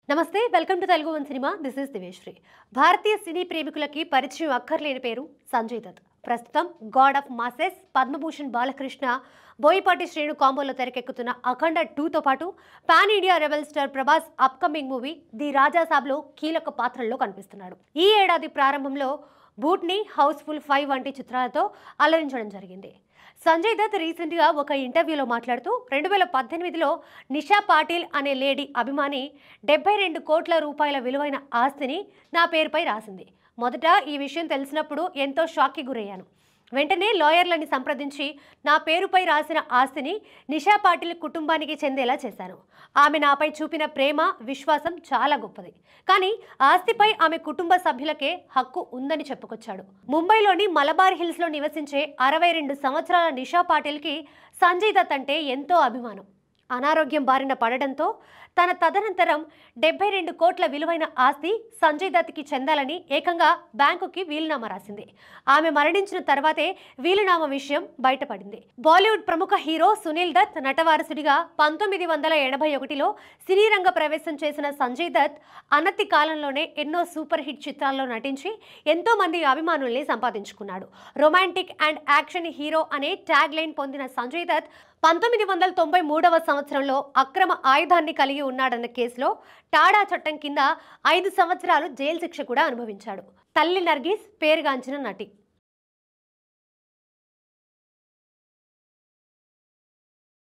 నమస్తే welcome to Telugu one cinema this is దివేశ్రీ భారతీయ సినీ ప్రేమికులకి పరిచయం అక్కర్లేని పేరు సంజయ్ దత్ ప్రస్తుతం god of masses Padma Bhushan Balakrishna Boyapati Srinu కాంబోలో తెరకెక్కుతున్న అఖండ 2తో పాటు pan India rebel star Prabhas upcoming movie the Raja సాబ్లో కీలక పాత్రల్లో కనిపిస్తున్నాడు. ఈ ఏడాది ప్రారంభంలో బూట్ని, హౌస్ఫుల్ 5 వంటి చిత్రాలతో అలరించడం జరిగింది. సంజయ్ దత్ రీసెంట్గా ఒక ఇంటర్వ్యూలో మాట్లాడుతూ 2018లో నిషా పాటిల్ అనే లేడీ అభిమాని 72 కోట్ల రూపాయల విలువైన ఆస్తిని నా పేరుపై రాసింది. మొదట ఈ విషయం తెలిసినప్పుడు ఎంతో షాక్కి గురయ్యాను. వెంటనే లాయర్లని సంప్రదించి నా పేరుపై రాసిన ఆస్తిని నిషా పాటిల్ కుటుంబానికి చెందేలా చేశాను. ఆమె నాపై చూపిన ప్రేమ, విశ్వాసం చాలా గొప్పది. కానీ ఆస్తిపై ఆమె కుటుంబ సభ్యులకే హక్కు ఉందని చెప్పుకొచ్చాడు. ముంబైలోని మలబార్ హిల్స్లో నివసించే 62 సంవత్సరాల నిషా పాటిల్కి సంజయ్ దత్ అంటే ఎంతో అభిమానం. అనారోగ్యం బారిన పడడంతో తన తదనంతరం 72 కోట్ల విలువైన ఆస్తి సంజయ్ దత్కి చెందాలని ఏకంగా బ్యాంకుకి వీలునామా రాసింది. ఆమె మరణించిన తర్వాతే వీలునామా విషయం బయటపడింది. బాలీవుడ్ ప్రముఖ హీరో సునీల్ దత్ నటవారసుడిగా 1981లో సినీ రంగ ప్రవేశం చేసిన సంజయ్ దత్ అనతి కాలంలోనే ఎన్నో సూపర్ హిట్ చిత్రాల్లో నటించి ఎంతో మంది అభిమానుల్ని సంపాదించుకున్నాడు. రొమాంటిక్ అండ్ యాక్షన్ హీరో అనే ట్యాగ్ లైన్ పొందిన సంజయ్ దత్ 1993వ సంవత్సరంలో అక్రమ ఆయుధాన్ని కలిగి ఉన్నాడన్న కేసులో టాడా చట్టం కింద 5 సంవత్సరాలు జైలు శిక్ష కూడా అనుభవించాడు. తల్లి నర్గీస్ పేరుగాంచిన నటి.